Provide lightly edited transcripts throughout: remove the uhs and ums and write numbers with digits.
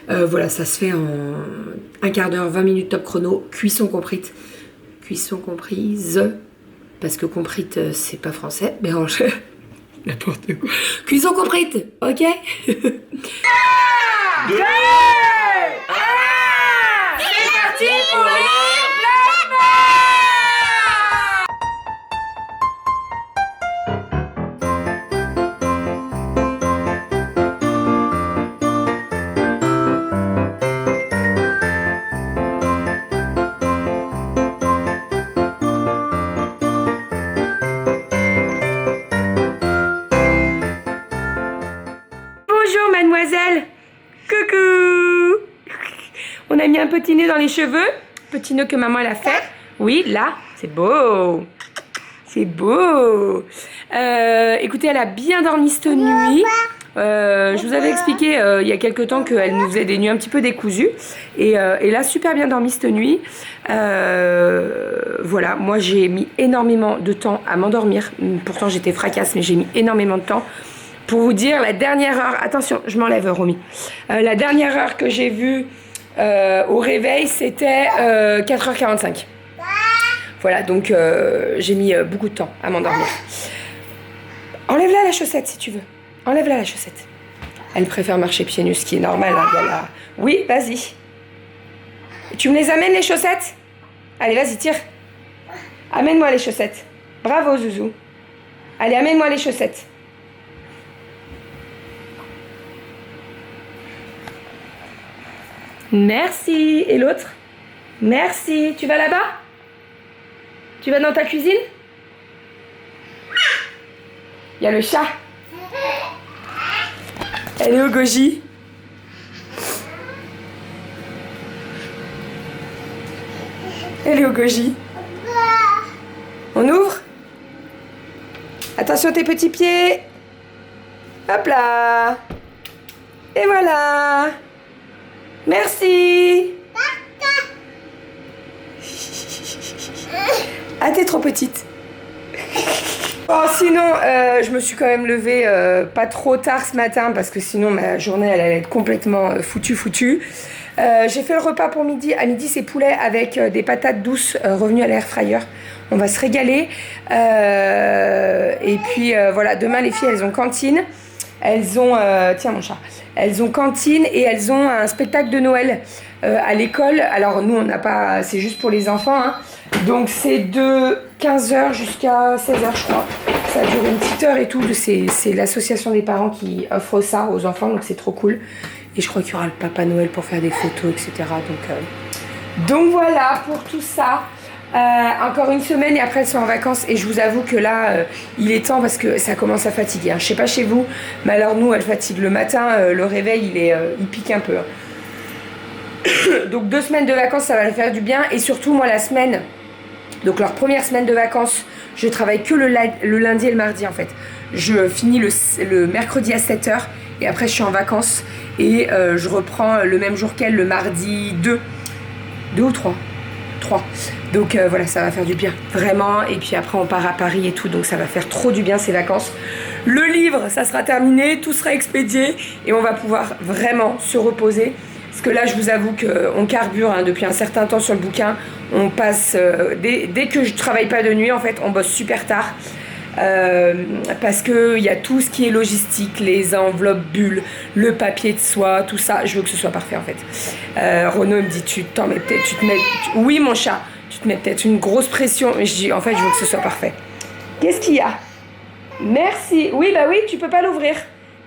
Voilà, ça se fait en un quart d'heure, 20 minutes top chrono, cuisson comprise. Cuisson comprise, parce que comprite, c'est pas français, mais n'importe quoi. Cuisson comprite, ok. 2, 1, c'est parti pour les Bonjour mademoiselle. Coucou. On a mis un petit nœud dans les cheveux. Petit nœud que maman elle a fait. Oui, là, c'est beau. C'est beau. Écoutez, elle a bien dormi cette nuit. Je vous avais expliqué il y a quelques temps qu'elle nous faisait des nuits un petit peu décousues. Et elle a super bien dormi cette nuit. Voilà, moi j'ai mis énormément de temps à m'endormir. Pourtant j'étais fracasse, mais j'ai mis énormément de temps. Pour vous dire, la dernière heure... Attention, je m'enlève, Romy. La dernière heure que j'ai vue au réveil, c'était 4h45. Voilà, donc j'ai mis beaucoup de temps à m'endormir. Enlève-la la chaussette, si tu veux. Enlève-la la chaussette. Elle préfère marcher pieds nus, ce qui est normal. Hein, oui, vas-y. Tu me les amènes, les chaussettes? Allez, vas-y, tire. Amène-moi les chaussettes. Bravo, Zouzou. Allez, amène-moi les chaussettes. Merci. Et l'autre? Merci. Tu vas là-bas? Tu vas dans ta cuisine? Il y a le chat. Elle est au goji. Elle est au goji. On ouvre? Attention tes petits pieds. Hop là. Et voilà. Merci. Ah, t'es trop petite. Bon, sinon, je me suis quand même levée pas trop tard ce matin parce que sinon ma journée elle allait être complètement foutue. J'ai fait le repas pour midi. À midi, c'est poulet avec des patates douces revenues à l'air fryer. On va se régaler. Et puis voilà, demain les filles elles ont cantine. Elles ont, tiens mon chat, elles ont cantine et elles ont un spectacle de Noël à l'école. Alors nous on n'a pas, c'est juste pour les enfants, hein. Donc c'est de 15h jusqu'à 16h je crois. Ça dure une petite heure et tout. C'est l'association des parents qui offre ça aux enfants, donc c'est trop cool. Et je crois qu'il y aura le Papa Noël pour faire des photos, etc. Donc voilà pour tout ça. Encore une semaine et après elles sont en vacances et je vous avoue que là il est temps parce que ça commence à fatiguer, hein. Je sais pas chez vous mais alors nous elle fatigue le matin, le réveil il pique un peu, hein. Donc 2 semaines de vacances ça va leur faire du bien et surtout moi la semaine, donc leur première semaine de vacances je travaille que le lundi et le mardi en fait. Je finis le mercredi à 7h et après je suis en vacances et je reprends le même jour qu'elle le mardi 2 ou 3. Donc voilà, ça va faire du bien, vraiment. Et puis après, on part à Paris et tout, donc ça va faire trop du bien ces vacances. Le livre, ça sera terminé, tout sera expédié et on va pouvoir vraiment se reposer. Parce que là, je vous avoue qu'on carbure hein, depuis un certain temps sur le bouquin. On passe, dès que je travaille pas de nuit, en fait, on bosse super tard. Parce qu'il y a tout ce qui est logistique, les enveloppes bulles, le papier de soie, tout ça, je veux que ce soit parfait en fait. Renaud me dit tu te mets, oui mon chat, tu te mets peut-être une grosse pression, mais je dis en fait je veux que ce soit parfait. Qu'est-ce qu'il y a? Merci, oui bah oui tu peux pas l'ouvrir,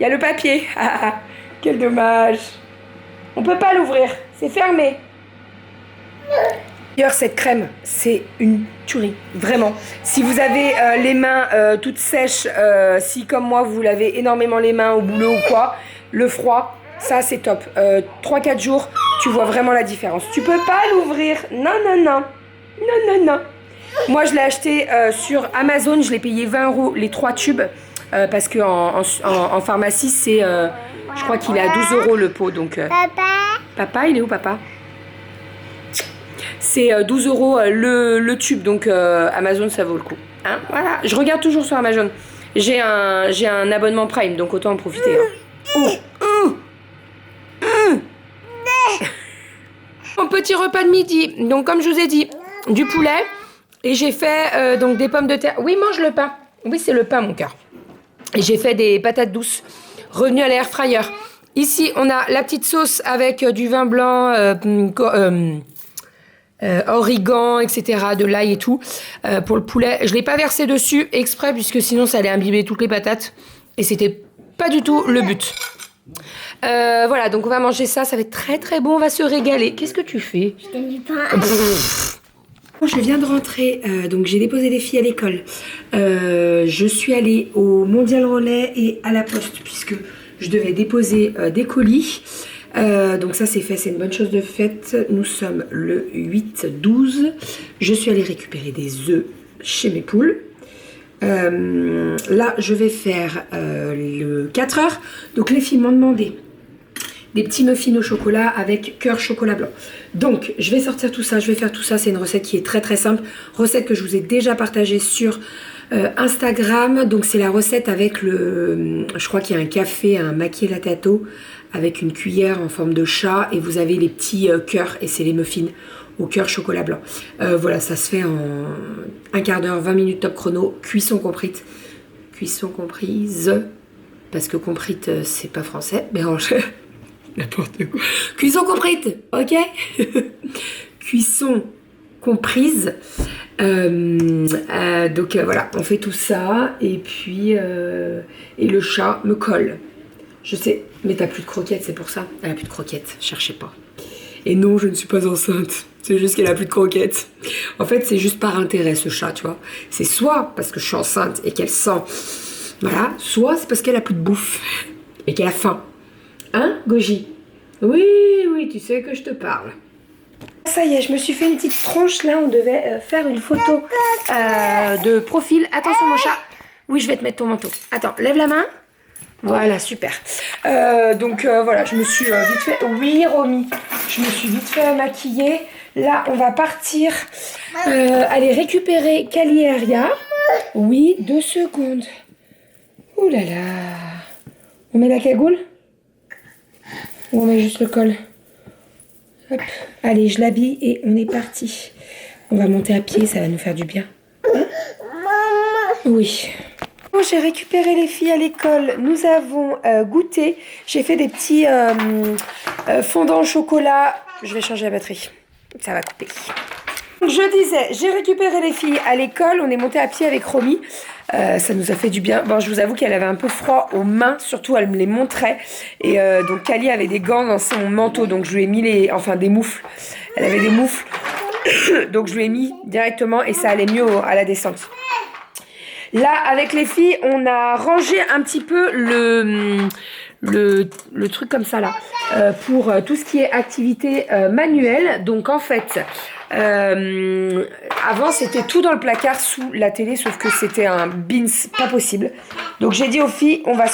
il y a le papier, quel dommage, on peut pas l'ouvrir, c'est fermé. D'ailleurs, cette crème, c'est une tuerie, vraiment. Si vous avez les mains toutes sèches, si comme moi, vous lavez énormément les mains au boulot ou quoi, le froid, ça c'est top. 3-4 jours, tu vois vraiment la différence. Tu peux pas l'ouvrir, non. Moi, je l'ai acheté sur Amazon, je l'ai payé 20 € les 3 tubes, parce qu'en pharmacie, c'est, je crois qu'il est à 12 € le pot. Donc, Papa, il est où papa? C'est 12 € le tube, donc Amazon ça vaut le coup. Hein, voilà, je regarde toujours sur Amazon. J'ai un abonnement Prime, donc autant en profiter. Hein. Mon petit repas de midi, donc comme je vous ai dit, du poulet. Et j'ai fait donc des pommes de terre. Oui, mange le pain. Oui, c'est le pain, mon cœur. Et j'ai fait des patates douces, revenues à l'air fryer. Ici, on a la petite sauce avec du vin blanc, origan, etc., de l'ail et tout, pour le poulet. Je ne l'ai pas versé dessus exprès, puisque sinon, ça allait imbiber toutes les patates. Et c'était pas du tout le but. Voilà, donc on va manger ça. Ça va être très, très bon. On va se régaler. Qu'est-ce que tu fais? Je donne du pain. Je viens de rentrer, donc j'ai déposé les filles à l'école. Je suis allée au Mondial Relais et à la poste puisque je devais déposer des colis. Donc ça c'est fait, c'est une bonne chose de faite. Nous sommes le 8-12. Je suis allée récupérer des œufs chez mes poules. Là je vais faire le 4 heures. Donc les filles m'ont demandé des petits muffins au chocolat avec cœur chocolat blanc. Donc, je vais sortir tout ça, je vais faire tout ça. C'est une recette qui est très très simple. Recette que je vous ai déjà partagée sur Instagram. Donc, c'est la recette avec le... Je crois qu'il y a un café, un macchiato avec une cuillère en forme de chat. Et vous avez les petits cœurs et c'est les muffins au cœur chocolat blanc. Voilà, ça se fait en un quart d'heure, 20 minutes top chrono. Cuisson comprise. Cuisson comprise. Parce que comprite, c'est pas français. Mais n'importe quoi. Cuisson comprite, ok. Cuisson comprise. Donc voilà, on fait tout ça. Et puis, et le chat me colle. Je sais, mais t'as plus de croquettes, c'est pour ça. Elle a plus de croquettes, cherchez pas. Et non, je ne suis pas enceinte. C'est juste qu'elle a plus de croquettes. En fait, c'est juste par intérêt, ce chat, tu vois. C'est soit parce que je suis enceinte et qu'elle sent... Voilà. Soit c'est parce qu'elle a plus de bouffe. Et qu'elle a faim. Hein, Goji? Oui, oui, tu sais que je te parle. Ça y est, je me suis fait une petite tronche. Là, on devait faire une photo de profil. Attention, mon chat. Oui, je vais te mettre ton manteau. Attends, lève la main. Voilà, super. Donc, voilà, je me suis vite fait... Oui, Romy. Je me suis vite fait maquiller. Là, on va partir aller récupérer Kali et Aria. Oui, 2 secondes. Ouh là là. On met la cagoule? Ou on met juste le col? Hop. Allez, je l'habille et on est parti. On va monter à pied, ça va nous faire du bien. Hein? Oui. Bon, j'ai récupéré les filles à l'école. Nous avons goûté. J'ai fait des petits fondants au chocolat. Je vais changer la batterie. Ça va couper. Je disais, j'ai récupéré les filles à l'école. On est monté à pied avec Romy. Ça nous a fait du bien. Bon, je vous avoue qu'elle avait un peu froid aux mains, surtout elle me les montrait. Et donc Kali avait des gants dans son manteau, donc je lui ai mis des moufles. Elle avait des moufles, donc je lui ai mis directement et ça allait mieux à la descente. Là, avec les filles, on a rangé un petit peu le truc comme ça là, pour tout ce qui est activité manuelle. Donc en fait... avant c'était tout dans le placard sous la télé, sauf que c'était un bins pas possible. Donc j'ai dit aux filles, on va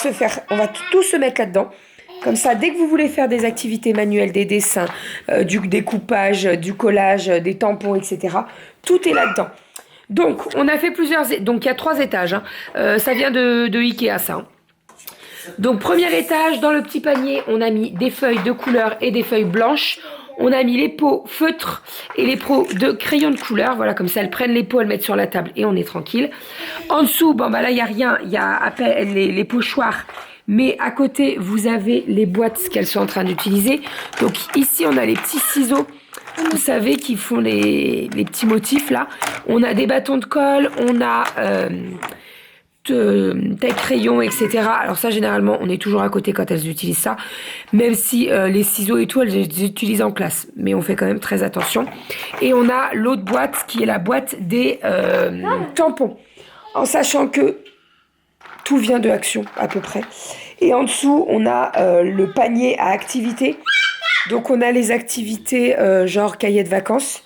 tous se mettre là-dedans. Comme ça, dès que vous voulez faire des activités manuelles, des dessins, du découpage, du collage, des tampons, etc. Tout est là-dedans. Donc on a fait donc il y a 3 étages. Hein. Ça vient de Ikea, ça. Hein. Donc premier étage, dans le petit panier, on a mis des feuilles de couleur et des feuilles blanches. On a mis les pots feutres et les pots de crayons de couleur. Voilà, comme ça, elles prennent les pots, elles mettent sur la table et on est tranquille. En dessous, bon, bah là, il n'y a rien. Il y a à peine les pochoirs. Mais à côté, vous avez les boîtes qu'elles sont en train d'utiliser. Donc ici, on a les petits ciseaux. Vous savez, qui font les petits motifs, là. On a des bâtons de colle. On a... taille crayon, etc. Alors ça, généralement, on est toujours à côté quand elles utilisent ça, même si les ciseaux et tout, elles les utilisent en classe, mais on fait quand même très attention. Et on a l'autre boîte qui est la boîte des tampons, en sachant que tout vient de Action à peu près. Et en dessous, on a le panier à activités. Donc on a les activités genre cahier de vacances.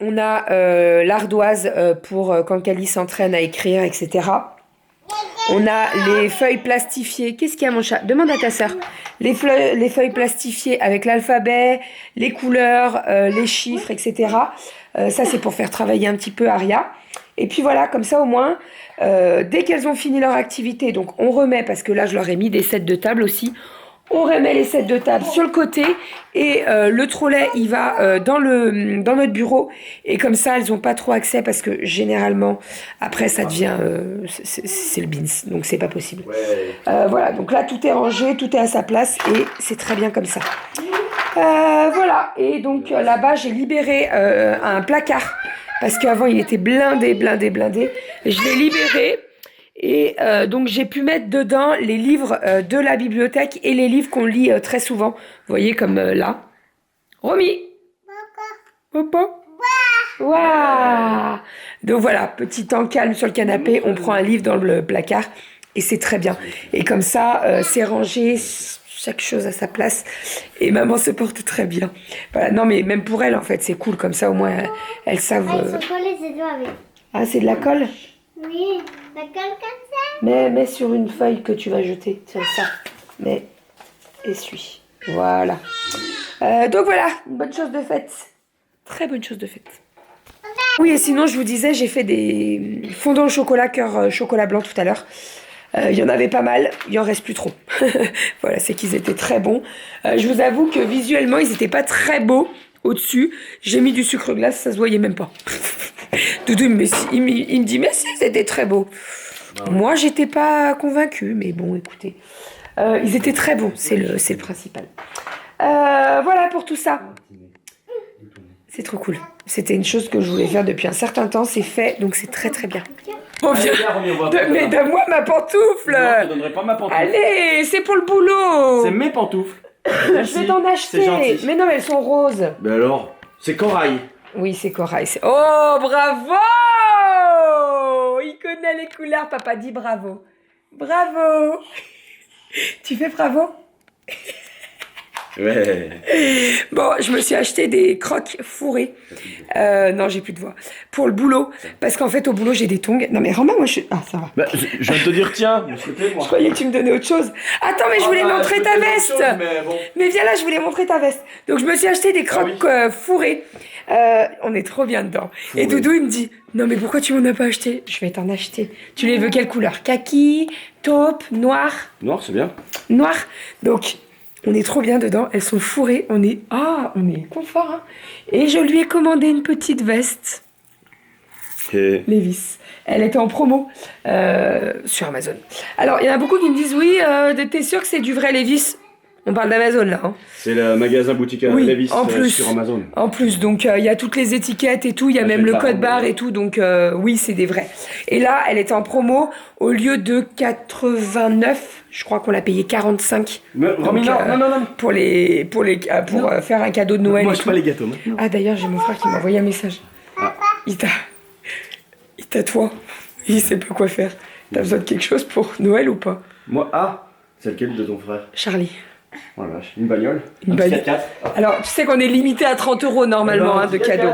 On a l'ardoise pour quand Kali s'entraîne à écrire, etc. On a les feuilles plastifiées. Qu'est-ce qu'il y a, mon chat? Demande à ta sœur. Les feuilles plastifiées avec l'alphabet, les couleurs, les chiffres, etc. Ça, c'est pour faire travailler un petit peu Aria. Et puis voilà, comme ça au moins, dès qu'elles ont fini leur activité, donc on remet, parce que là, je leur ai mis des sets de table aussi. On remet les sets de table sur le côté et le trolley il va dans notre bureau et comme ça elles n'ont pas trop accès parce que généralement après ça devient c'est le beans donc c'est pas possible. Voilà, donc là tout est rangé, tout est à sa place et c'est très bien comme ça. Voilà, et donc là-bas j'ai libéré un placard parce qu'avant il était blindé et je l'ai libéré. Et donc j'ai pu mettre dedans les livres de la bibliothèque et les livres qu'on lit très souvent. Vous voyez comme là. Romy. Papa. Waouh. Donc voilà, petit temps calme sur le canapé, on prend un livre dans le placard et c'est très bien. Et comme ça, c'est rangé, chaque chose à sa place et maman se porte très bien. Voilà, non mais même pour elle en fait, c'est cool comme ça au moins elles savent. Ils sont collés ces doigts avec. Ah, c'est de la colle? Oui, la colle comme ça. Mets sur une feuille que tu vas jeter. Tiens ça. Mais essuie. Voilà. Donc voilà, une bonne chose de faite. Très bonne chose de faite. Oui, et sinon, je vous disais, j'ai fait des fondants au chocolat, cœur chocolat blanc tout à l'heure. Il y en avait pas mal, il en reste plus trop. Voilà, c'est qu'ils étaient très bons. Je vous avoue que visuellement, ils n'étaient pas très beaux au-dessus. J'ai mis du sucre glace, ça se voyait même pas. Doudou, il me dit, mais si, c'était très beau. Moi, j'étais pas convaincue, mais bon, écoutez. Ils étaient très bons, c'est le principal. Voilà pour tout ça. C'est trop cool. C'était une chose que je voulais faire depuis un certain temps, c'est fait, donc c'est très très bien. Oh, mais donne-moi ma pantoufle. Non, je te donnerai pas ma pantoufle. Allez, c'est pour le boulot. C'est mes pantoufles. Je vais t'en acheter. Mais non, mais elles sont roses. Ben alors, c'est Corail. Oui, c'est Corail. Oh, bravo. Il connaît les couleurs, papa dit bravo. Bravo. Tu fais bravo? Ouais. Bon, je me suis acheté des crocs fourrés. Non, j'ai plus de voix. Pour le boulot. Parce qu'en fait, au boulot, j'ai des tongs. Non, mais rends-moi, moi, je... Ah, ça va. Bah, je viens de te dire, tiens, s'il te plaît, moi. Je croyais que tu me donnais autre chose. Attends, mais je voulais montrer ta veste. Mais, bon. Mais viens là, je voulais montrer ta veste. Donc, je me suis acheté des crocs fourrés. On est trop bien dedans. Fourré. Et Doudou, il me dit, non, mais pourquoi tu m'en as pas acheté? Je vais t'en acheter. Tu les veux quelle couleur? Kaki, taupe, noir? Noir, c'est bien. Noir. Donc... on est trop bien dedans, elles sont fourrées, on est confort. Hein. Et je lui ai commandé une petite veste. Et... Levi's. Elle était en promo sur Amazon. Alors, il y en a beaucoup qui me disent, oui, t'es sûr que c'est du vrai Levi's? On parle d'Amazon là. Hein. C'est le magasin boutique Levi's sur Amazon. En plus, donc il y a toutes les étiquettes et tout, il y a même le code barre et tout, donc oui, c'est des vrais. Et là, elle était en promo, au lieu de 89, je crois qu'on l'a payé 45. Mais, non. Pour faire un cadeau de Noël. Moi, je pas les gâteaux maintenant. Ah, d'ailleurs, j'ai mon frère qui m'a envoyé un message. Ah. Il t'a toi. Il sait pas quoi faire. T'as besoin de quelque chose pour Noël ou pas? Moi, c'est lequel de ton frère? Charlie. Oh la vache, une bagnole. Une bagnole. 4x4. Alors, tu sais qu'on est limité à 30 € normalement de cadeaux.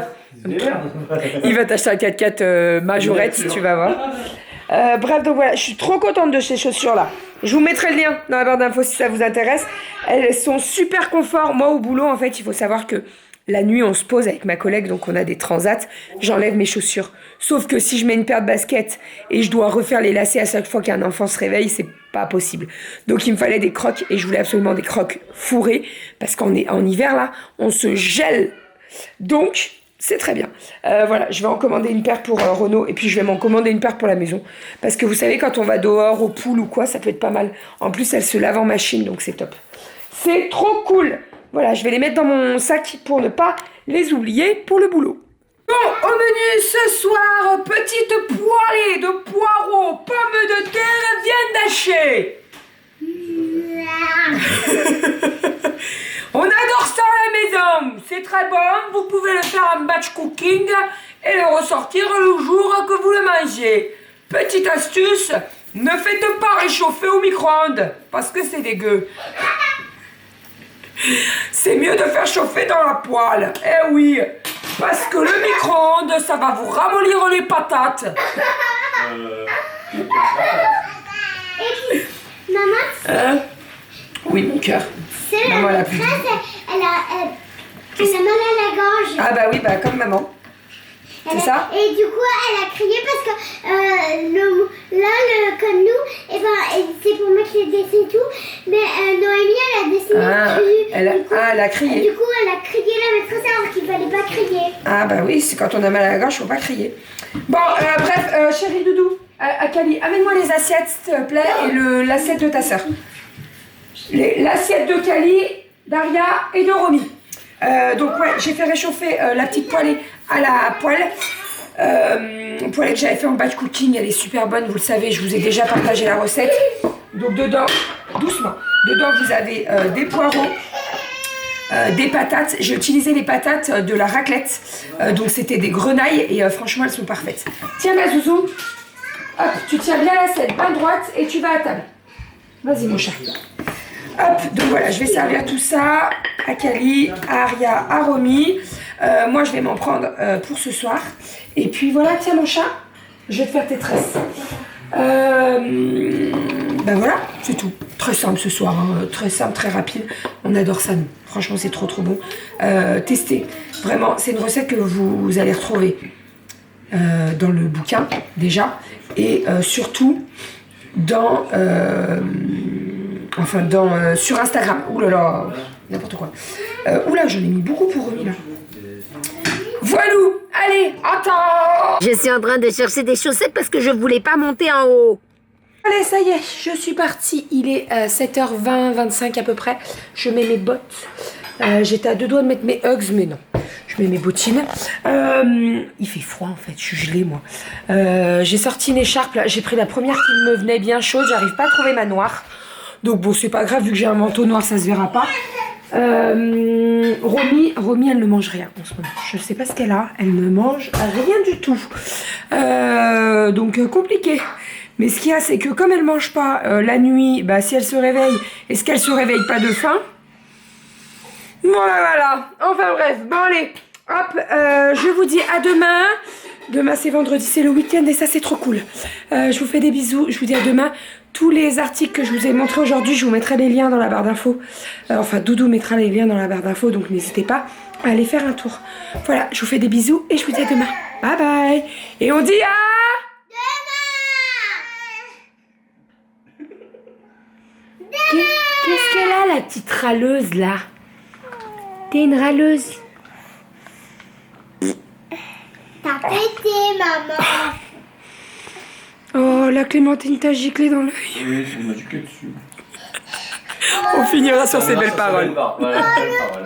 Il va t'acheter un 4x4 majorette, tu vas voir. Bref, donc voilà, je suis trop contente de ces chaussures-là. Je vous mettrai le lien dans la barre d'infos si ça vous intéresse. Elles sont super confort. Moi, au boulot, en fait, il faut savoir que la nuit, on se pose avec ma collègue, donc on a des transats. J'enlève mes chaussures. Sauf que si je mets une paire de baskets et je dois refaire les lacets à chaque fois qu'un enfant se réveille, c'est pas possible. Donc il me fallait des crocs et je voulais absolument des crocs fourrés parce qu'en hiver là, on se gèle. Donc c'est très bien. Voilà, je vais en commander une paire pour Renaud et puis je vais m'en commander une paire pour la maison parce que vous savez quand on va dehors au pool ou quoi, ça peut être pas mal. En plus, elle se lave en machine donc c'est top. C'est trop cool. Voilà, je vais les mettre dans mon sac pour ne pas les oublier pour le boulot. Bon, au menu ce soir, petite poêlée de poireaux, pommes de terre, viande hachée. On adore ça à la maison, c'est très bon, vous pouvez le faire en batch cooking et le ressortir le jour que vous le mangez. Petite astuce, ne faites pas réchauffer au micro-ondes, parce que c'est dégueu. C'est mieux de faire chauffer dans la poêle, eh oui. Parce que le micro-ondes, ça va vous ramollir les patates. Maman, oui, mon cœur. c'est la maîtresse, elle a mal à la gorge. Ah bah oui, bah comme maman. C'est ça? Et du coup, elle a crié parce que comme nous, et ben, c'est pour mettre les dessins et tout. Mais Noémie, elle a dessiné. Elle a crié. Et du coup, elle a crié la maîtresse alors qu'il fallait pas crier. Ah bah oui, c'est quand on a mal à la gorge, faut pas crier. Bon, bref, chérie Doudou, Kali, amène-moi les assiettes s'il te plaît et l'assiette de ta soeur. L'assiette de Kali, d'Aria et de Romy. Donc ouais, j'ai fait réchauffer la petite poêlée à la poêle. Poêlée que j'avais fait en batch cooking, elle est super bonne, vous le savez, je vous ai déjà partagé la recette. Donc dedans, doucement, dedans vous avez des poireaux, des patates. J'ai utilisé les patates de la raclette, donc c'était des grenailles et franchement elles sont parfaites. Tiens ma zouzou, hop, tu tiens bien l'assiette, main droite et tu vas à table. Vas-y mon chat. Hop, donc voilà, je vais servir tout ça à Kali, à Aria, à Romy. Moi, je vais m'en prendre pour ce soir. Et puis voilà, tiens mon chat, je vais te faire tes tresses. Ben voilà, c'est tout. Très simple ce soir, hein. Très simple, très rapide. On adore ça, nous. Franchement, c'est trop bon. Testez. Vraiment, c'est une recette que vous allez retrouver dans le bouquin, déjà. Et surtout, sur Instagram. Ouh là là, n'importe quoi. Oula, j'en ai mis beaucoup pour Romy là. Voilou, allez, attends. Je suis en train de chercher des chaussettes parce que je voulais pas monter en haut. Allez, ça y est, je suis partie. Il est 7h20, 25 à peu près. Je mets mes bottes. J'étais à deux doigts de mettre mes Uggs, mais non. Je mets mes bottines. Il fait froid en fait, je suis gelée moi. J'ai sorti une écharpe là. J'ai pris la première qui me venait bien chaude. J'arrive pas à trouver ma noire. Donc bon, c'est pas grave, vu que j'ai un manteau noir, ça se verra pas. Romy, elle ne mange rien en ce moment. Je sais pas ce qu'elle a. Elle ne mange rien du tout. Donc compliqué. Mais ce qu'il y a, c'est que comme elle mange pas la nuit, bah si elle se réveille, est-ce qu'elle se réveille pas de faim? Voilà. Enfin bref, bon allez. Hop, je vous dis à demain. Demain c'est vendredi, c'est le week-end et ça c'est trop cool. Je vous fais des bisous, je vous dis à demain. Tous les articles que je vous ai montrés aujourd'hui, je vous mettrai les liens dans la barre d'infos. Enfin, Doudou mettra les liens dans la barre d'infos, donc n'hésitez pas à aller faire un tour. Voilà, je vous fais des bisous et je vous dis à demain. Bye bye. Et on dit à... Qu'est-ce qu'elle a, la petite râleuse, là? T'es une râleuse. T'as pété, maman. Oh, la Clémentine t'a giclé dans l'œil. Oui, on m'a giclé dessus. On finira sur ces belles paroles. Ouais, belle parole.